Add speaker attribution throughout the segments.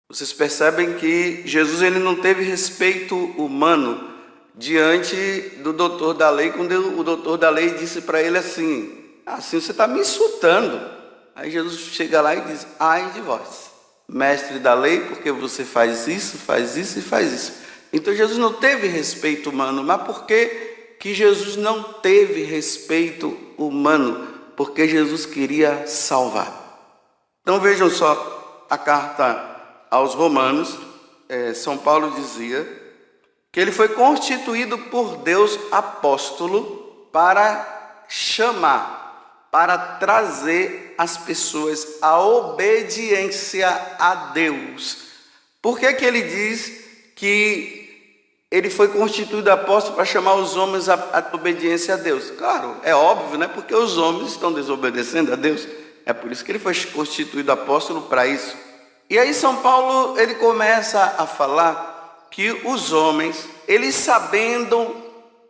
Speaker 1: Vocês percebem que Jesus ele não teve respeito humano diante do doutor da lei, quando o doutor da lei disse para ele assim você está me insultando. Aí Jesus chega lá e diz: ai de vós, mestre da lei, porque você faz isso e faz isso. Então Jesus não teve respeito humano. Mas por que Jesus não teve respeito humano? Porque Jesus queria salvar. Então vejam só a carta aos Romanos. São Paulo dizia que ele foi constituído por Deus apóstolo para chamar, para trazer as pessoas à obediência a Deus. Por que ele diz que ele foi constituído apóstolo para chamar os homens à obediência a Deus? Claro, é óbvio, né? Porque os homens estão desobedecendo a Deus. É por isso que ele foi constituído apóstolo para isso. E aí São Paulo ele começa a falar que os homens, eles sabendo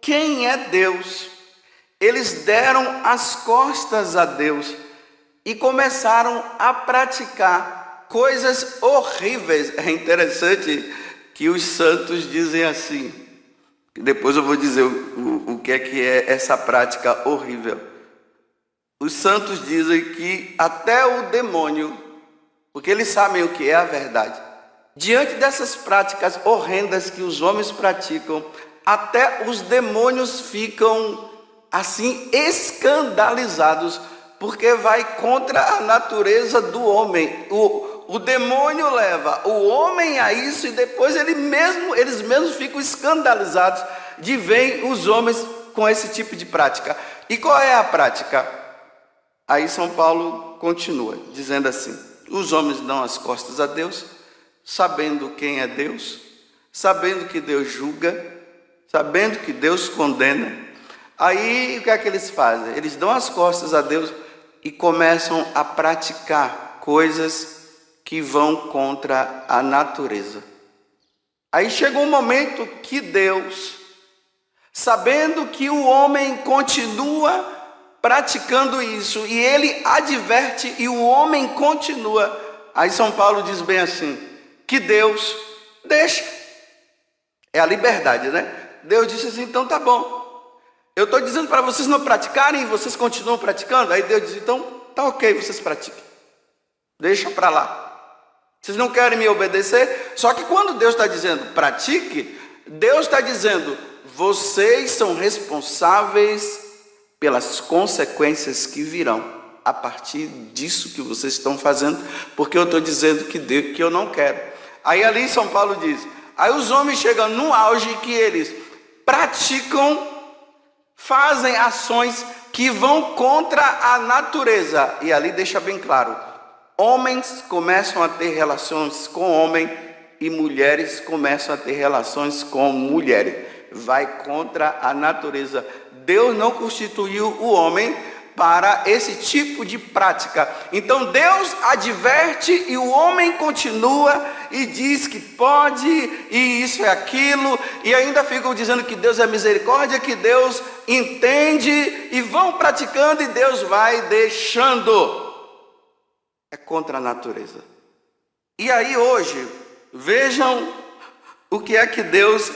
Speaker 1: quem é Deus, eles deram as costas a Deus e começaram a praticar coisas horríveis. É interessante que os santos dizem assim, depois eu vou dizer o que é essa prática horrível. Os santos dizem que até o demônio, porque eles sabem o que é a verdade, diante dessas práticas horrendas que os homens praticam, até os demônios ficam assim escandalizados, porque vai contra a natureza do homem. O demônio leva o homem a isso e depois eles mesmos ficam escandalizados de ver os homens com esse tipo de prática. E qual é a prática? Aí São Paulo continua dizendo assim: os homens dão as costas a Deus, sabendo quem é Deus, sabendo que Deus julga, sabendo que Deus condena. Aí o que é que eles fazem? Eles dão as costas a Deus e começam a praticar coisas que vão contra a natureza. Aí chega um momento que Deus, sabendo que o homem continua praticando isso, e ele adverte e o homem continua. Aí São Paulo diz bem assim, que Deus deixa. É a liberdade, né? Deus disse assim: então tá bom, eu estou dizendo para vocês não praticarem e vocês continuam praticando. Aí Deus diz: então tá ok, vocês pratiquem, deixa para lá. Vocês não querem me obedecer? Só que quando Deus está dizendo pratique, Deus está dizendo: vocês são responsáveis pelas consequências que virão a partir disso que vocês estão fazendo, porque eu estou dizendo que eu não quero. Aí ali São Paulo diz, aí os homens chegam num auge que eles praticam, fazem ações que vão contra a natureza. E ali deixa bem claro, homens começam a ter relações com homem e mulheres começam a ter relações com mulheres. Vai contra a natureza. Deus não constituiu o homem para esse tipo de prática. Então Deus adverte e o homem continua e diz que pode, e isso é aquilo, e ainda ficam dizendo que Deus é misericórdia, que Deus entende, e vão praticando e Deus vai deixando. É contra a natureza. E aí hoje, vejam o que é que Deus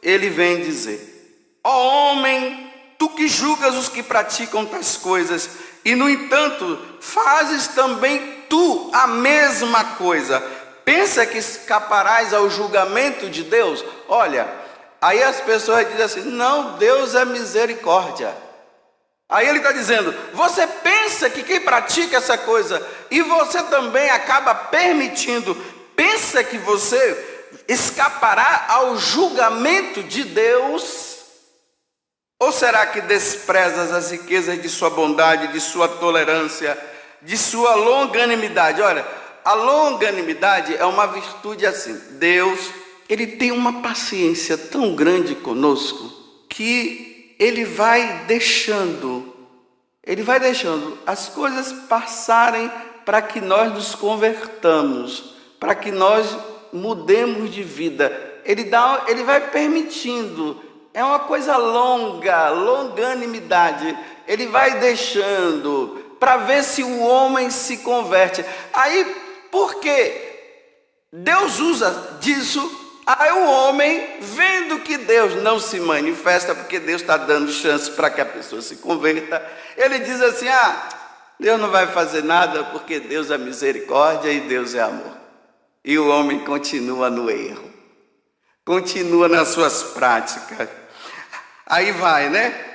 Speaker 1: ele vem dizer: ó homem, tu que julgas os que praticam tais coisas, e no entanto fazes também tu a mesma coisa, pensa que escaparás ao julgamento de Deus? Olha, aí as pessoas dizem assim: não, Deus é misericórdia. Aí ele está dizendo, você pensa que quem pratica essa coisa, e você também acaba permitindo, pensa que você escapará ao julgamento de Deus? Ou será que desprezas as riquezas de sua bondade, de sua tolerância, de sua longanimidade? Olha, a longanimidade é uma virtude assim. Deus, ele tem uma paciência tão grande conosco que ele vai deixando as coisas passarem para que nós nos convertamos, para que nós mudemos de vida. Ele vai permitindo. É uma coisa longa, longanimidade. Ele vai deixando para ver se o homem se converte. Aí, por quê? Deus usa disso. Aí o homem, vendo que Deus não se manifesta, porque Deus está dando chance para que a pessoa se converta, ele diz assim: Deus não vai fazer nada, porque Deus é misericórdia e Deus é amor. E o homem continua no erro, continua nas suas práticas. Aí vai, né?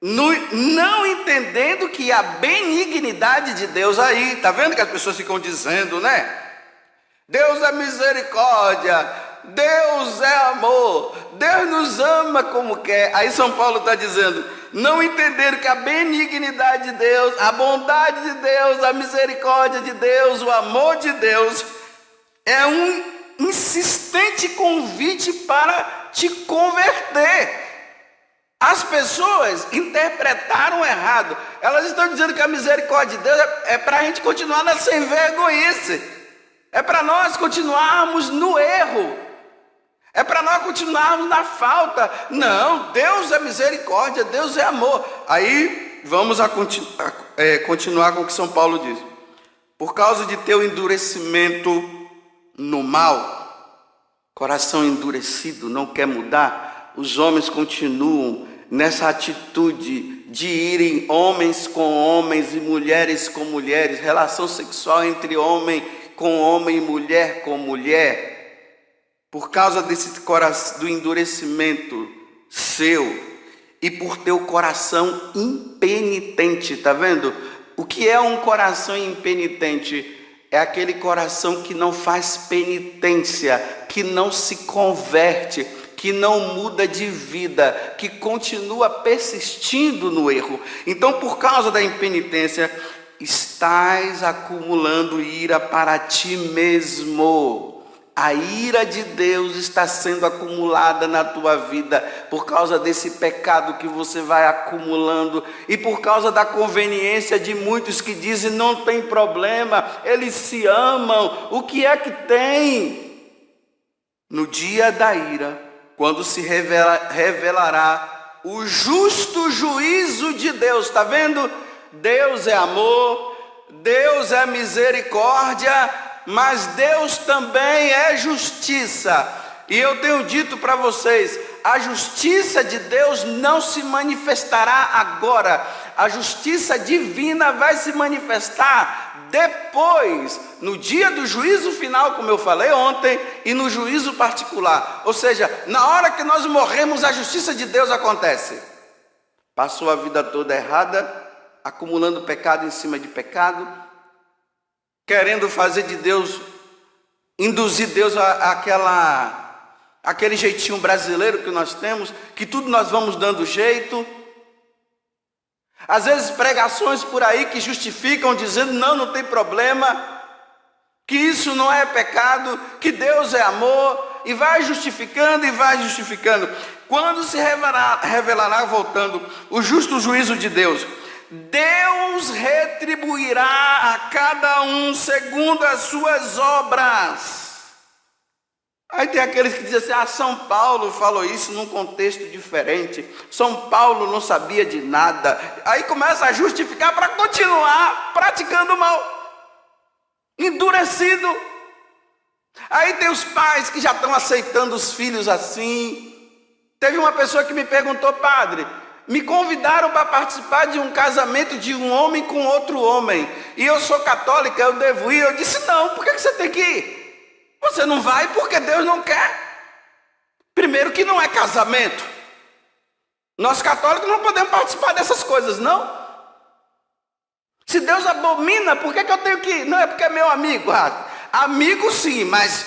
Speaker 1: Não entendendo que a benignidade de Deus aí, tá vendo que as pessoas ficam dizendo, né? Deus é misericórdia, Deus é amor, Deus nos ama como quer. Aí São Paulo está dizendo: não entenderam que a benignidade de Deus, a bondade de Deus, a misericórdia de Deus, o amor de Deus é um insistente convite para te converter. As pessoas interpretaram errado. Elas estão dizendo que a misericórdia de Deus é para a gente continuar na sem vergonhice, é para nós continuarmos no erro, é para nós continuarmos na falta. Não, Deus é misericórdia, Deus é amor. Aí vamos continuar com o que São Paulo diz: por causa de teu endurecimento no mal, coração endurecido, não quer mudar, os homens continuam nessa atitude de irem homens com homens e mulheres com mulheres, relação sexual entre homem com homem e mulher com mulher. Por causa desse coração, do endurecimento seu e por teu coração impenitente, tá vendo? O que é um coração impenitente? É aquele coração que não faz penitência, que não se converte, que não muda de vida, que continua persistindo no erro. Então, por causa da impenitência, estás acumulando ira para ti mesmo. A ira de Deus está sendo acumulada na tua vida por causa desse pecado que você vai acumulando e por causa da conveniência de muitos que dizem: não tem problema, eles se amam, o que é que tem? No dia da ira, quando se revelará o justo juízo de Deus, está vendo? Deus é amor, Deus é misericórdia, mas Deus também é justiça. E eu tenho dito para vocês: a justiça de Deus não se manifestará agora. A justiça divina vai se manifestar depois, no dia do juízo final, como eu falei ontem, e no juízo particular. Ou seja, na hora que nós morremos, a justiça de Deus acontece. Passou a vida toda errada, acumulando pecado em cima de pecado, querendo fazer de Deus, induzir Deus aquele jeitinho brasileiro que nós temos, que tudo nós vamos dando jeito. Às vezes pregações por aí que justificam, dizendo: não tem problema, que isso não é pecado, que Deus é amor, e vai justificando e vai justificando. Quando se revelará, voltando, o justo juízo de Deus, Deus retribuirá a cada um segundo as suas obras. Aí tem aqueles que dizem assim: São Paulo falou isso num contexto diferente, São Paulo não sabia de nada. Aí começa a justificar para continuar praticando mal, endurecido. Aí tem os pais que já estão aceitando os filhos assim. Teve uma pessoa que me perguntou: padre, me convidaram para participar de um casamento de um homem com outro homem, e eu sou católica, eu devo ir. Eu disse: não, por que você tem que ir? Você não vai porque Deus não quer. Primeiro que não é casamento. Nós católicos não podemos participar dessas coisas, não. Se Deus abomina, por que eu tenho que ir? Não, é porque é meu amigo. Amigo sim, mas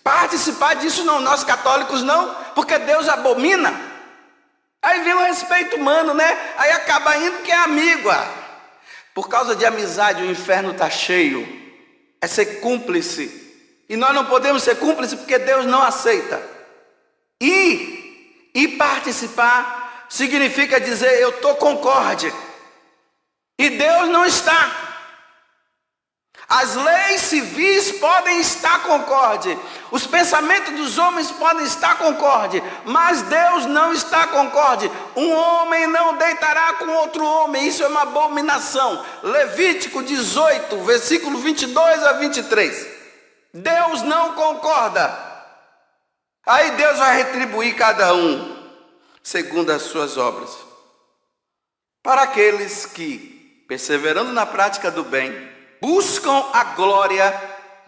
Speaker 1: participar disso não, nós católicos não, porque Deus abomina. Aí vem o respeito humano, né? Aí acaba indo que é amigo. Por causa de amizade o inferno está cheio. É ser cúmplice. E nós não podemos ser cúmplices porque Deus não aceita. E participar significa dizer: eu estou concorde. E Deus não está. As leis civis podem estar concorde, os pensamentos dos homens podem estar concorde, mas Deus não está concorde. Um homem não deitará com outro homem, isso é uma abominação. Levítico 18, versículo 22 a 23. Deus não concorda. Aí Deus vai retribuir cada um segundo as suas obras. Para aqueles que, perseverando na prática do bem, buscam a glória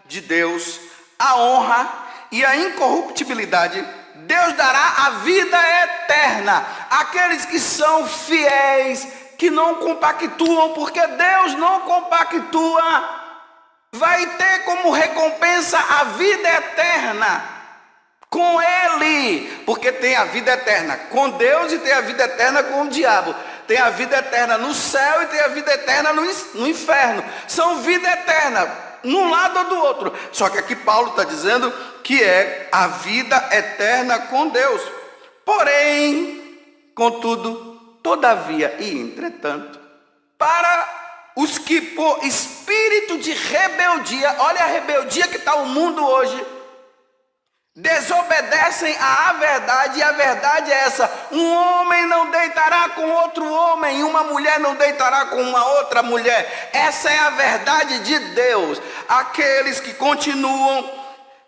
Speaker 1: de Deus, a honra e a incorruptibilidade, Deus dará a vida eterna àqueles que são fiéis, que não compactuam, porque Deus não compactua. Vai ter como recompensa a vida eterna com Ele, porque tem a vida eterna com Deus e tem a vida eterna com o diabo. Tem a vida eterna no céu e tem a vida eterna no inferno. São vida eterna, num lado ou do outro. Só que aqui Paulo está dizendo que é a vida eterna com Deus. Porém, contudo, todavia e entretanto, para os que por espírito de rebeldia, olha a rebeldia que está o mundo hoje, desobedecem à verdade, e a verdade é essa: um homem não deitará com outro homem, e uma mulher não deitará com uma outra mulher. Essa é a verdade de Deus. Aqueles que continuam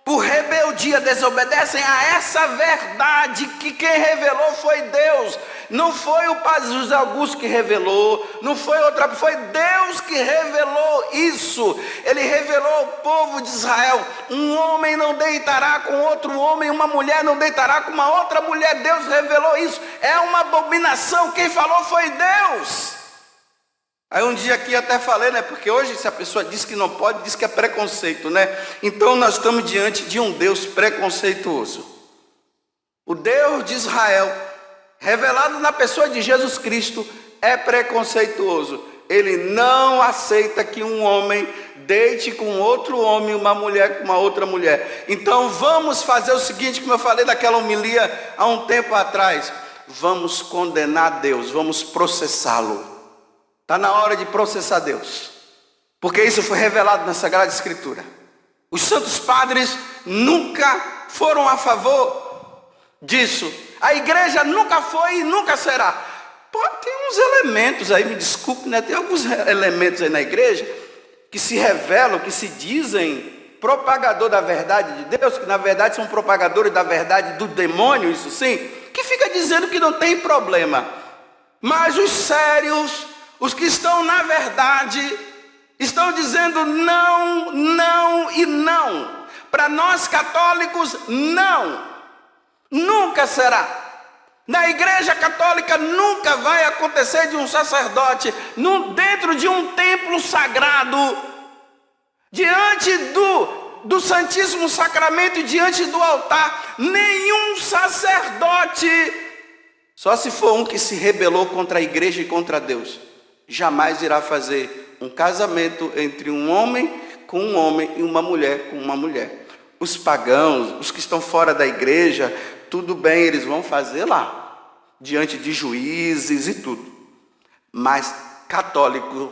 Speaker 1: por rebeldia desobedecem a essa verdade, que quem revelou foi Deus. Não foi o padre José Augusto que revelou, não foi outra, foi Deus que revelou isso. Ele revelou ao povo de Israel: um homem não deitará com outro homem, uma mulher não deitará com uma outra mulher. Deus revelou isso. É uma abominação. Quem falou foi Deus. Aí um dia aqui até falei, né? Porque hoje se a pessoa diz que não pode, diz que é preconceito, né? Então nós estamos diante de um Deus preconceituoso. O Deus de Israel, revelado na pessoa de Jesus Cristo, é preconceituoso. Ele não aceita que um homem deite com outro homem, uma mulher com uma outra mulher. Então vamos fazer o seguinte, como eu falei naquela homilia há um tempo atrás: vamos condenar Deus, vamos processá-lo. Está na hora de processar Deus, porque isso foi revelado na Sagrada Escritura. Os santos padres nunca foram a favor disso. A igreja nunca foi e nunca será. Tem uns elementos aí, me desculpe, né? Tem alguns elementos aí na igreja que se revelam, que se dizem propagador da verdade de Deus, que na verdade são propagadores da verdade do demônio, isso sim, que fica dizendo que não tem problema. Mas os sérios, os que estão na verdade, estão dizendo não, não e não. Para nós católicos, não. Nunca será. Na igreja católica nunca vai acontecer de um sacerdote, dentro de um templo sagrado, diante do Santíssimo Sacramento e diante do altar, nenhum sacerdote, só se for um que se rebelou contra a igreja e contra Deus, jamais irá fazer um casamento entre um homem com um homem e uma mulher com uma mulher. Os pagãos, os que estão fora da igreja, tudo bem, eles vão fazer lá, diante de juízes e tudo. Mas católico,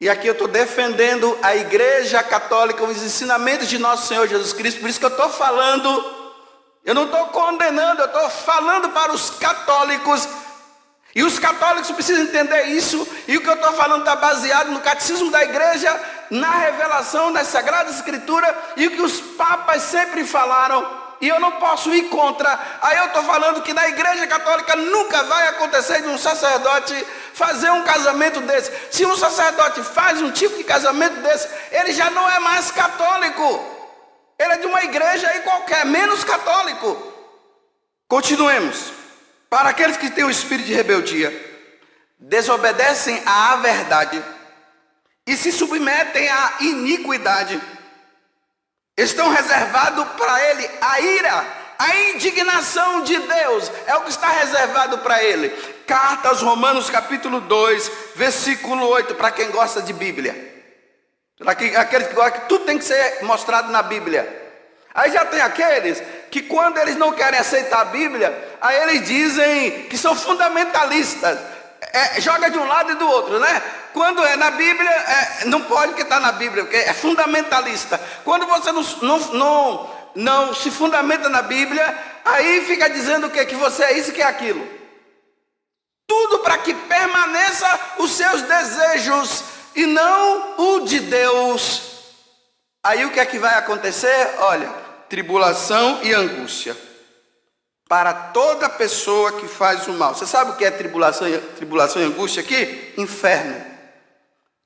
Speaker 1: e aqui eu estou defendendo a igreja católica, os ensinamentos de nosso Senhor Jesus Cristo, por isso que eu estou falando, eu não estou condenando, eu estou falando para os católicos. E os católicos precisam entender isso, e o que eu estou falando está baseado no catecismo da igreja, na revelação das Sagradas Escrituras, e o que os papas sempre falaram, e eu não posso ir contra. Aí eu estou falando que na igreja católica nunca vai acontecer de um sacerdote fazer um casamento desse. Se um sacerdote faz um tipo de casamento desse, ele já não é mais católico, ele é de uma igreja aí qualquer, menos católico. Continuemos. Para aqueles que têm o espírito de rebeldia, desobedecem à verdade e se submetem à iniquidade, estão reservados para ele a ira, a indignação de Deus, é o que está reservado para ele. Carta aos Romanos capítulo 2, versículo 8, para quem gosta de Bíblia. Aqueles que gostam que tudo tem que ser mostrado na Bíblia. Aí já tem aqueles que quando eles não querem aceitar a Bíblia, aí eles dizem que são fundamentalistas, joga de um lado e do outro, né? Quando é na Bíblia, não pode porque está na Bíblia, porque é fundamentalista. Quando você não se fundamenta na Bíblia, aí fica dizendo que você é isso e que é aquilo. Tudo para que permaneça os seus desejos e não o de Deus. Aí o que é que vai acontecer? Olha, tribulação e angústia para toda pessoa que faz o mal. Você sabe o que é tribulação e angústia aqui? Inferno.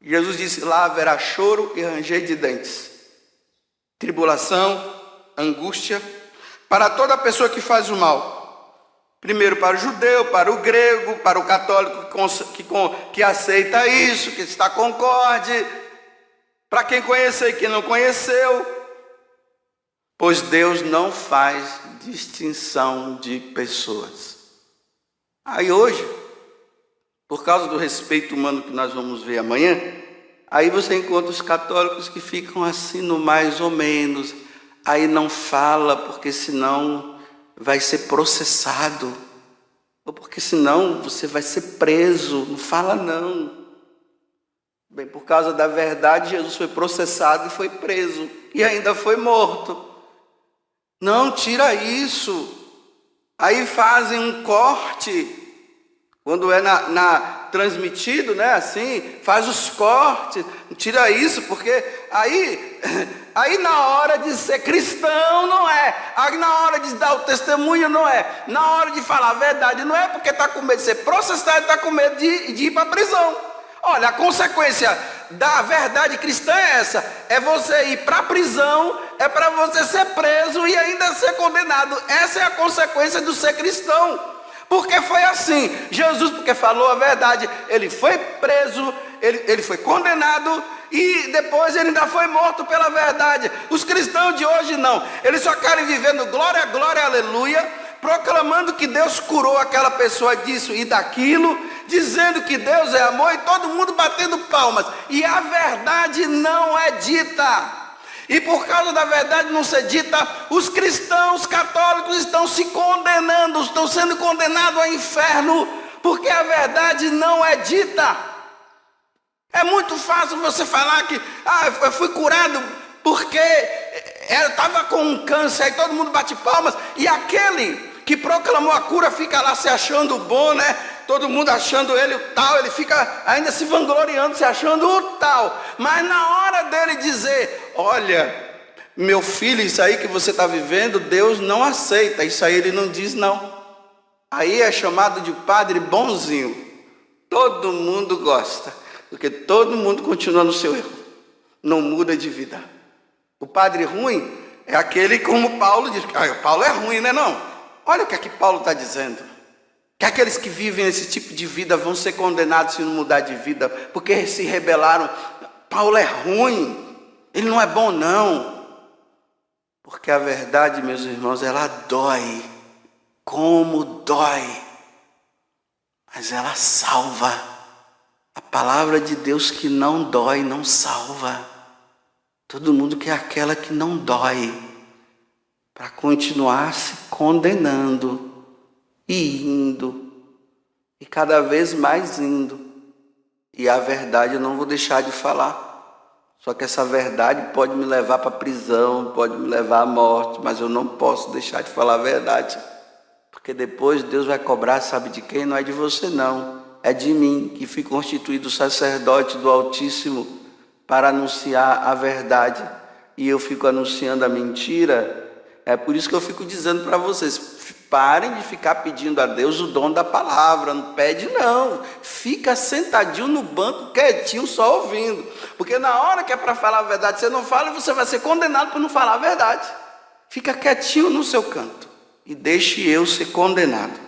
Speaker 1: Jesus disse, lá haverá choro e ranger de dentes. Tribulação, angústia, para toda pessoa que faz o mal. Primeiro para o judeu, para o grego, para o católico que aceita isso, que está concorde, para quem conheceu e quem não conheceu. Pois Deus não faz distinção de pessoas. Aí hoje, por causa do respeito humano que nós vamos ver amanhã, aí você encontra os católicos que ficam assim no mais ou menos, aí não fala porque senão vai ser processado, ou porque senão você vai ser preso, não fala não. Bem, por causa da verdade, Jesus foi processado e foi preso, e ainda foi morto. Não, tira isso. Aí fazem um corte, quando é transmitido, né, assim, faz os cortes, tira isso, porque aí na hora de ser cristão não é, aí na hora de dar o testemunho não é, na hora de falar a verdade não é, porque está com medo de ser processado, está com medo de ir para a prisão. Olha, a consequência da verdade cristã é essa, é você ir para a prisão, é para você ser preso e ainda ser condenado. Essa é a consequência do ser cristão. Porque foi assim, Jesus, porque falou a verdade, ele foi preso, ele foi condenado e depois ele ainda foi morto pela verdade. Os cristãos de hoje não, eles só querem viver no glória, glória, aleluia, proclamando que Deus curou aquela pessoa disso e daquilo, dizendo que Deus é amor e todo mundo batendo palmas. E a verdade não é dita. E por causa da verdade não ser dita, os cristãos católicos estão se condenando, estão sendo condenados ao inferno, porque a verdade não é dita. É muito fácil você falar que eu fui curado porque eu estava com um câncer, aí todo mundo bate palmas, e aquele que proclamou a cura fica lá se achando bom, né? Todo mundo achando ele o tal, ele fica ainda se vangloriando, se achando o tal. Mas na hora dele dizer, olha, meu filho, isso aí que você está vivendo, Deus não aceita, isso aí ele não diz não. Aí é chamado de padre bonzinho. Todo mundo gosta, porque todo mundo continua no seu erro, não muda de vida. O padre ruim é aquele como Paulo diz, Paulo é ruim, né não? Olha o que é que Paulo está dizendo. Que aqueles que vivem esse tipo de vida vão ser condenados se não mudar de vida, porque se rebelaram. Paulo é ruim, ele não é bom não. Porque a verdade, meus irmãos, ela dói, como dói, mas ela salva. A palavra de Deus que não dói, não salva. Todo mundo quer aquela que não dói, para continuar se condenando. E indo, e cada vez mais indo. E a verdade eu não vou deixar de falar. Só que essa verdade pode me levar para a prisão, pode me levar à morte, mas eu não posso deixar de falar a verdade. Porque depois Deus vai cobrar, sabe de quem? Não é de você não, é de mim, que fui constituído sacerdote do Altíssimo para anunciar a verdade. E eu fico anunciando a mentira. É por isso que eu fico dizendo para vocês, parem de ficar pedindo a Deus o dom da palavra, não pede não, fica sentadinho no banco, quietinho, só ouvindo, porque na hora que é para falar a verdade, você não fala e você vai ser condenado por não falar a verdade. Fica quietinho no seu canto e deixe eu ser condenado.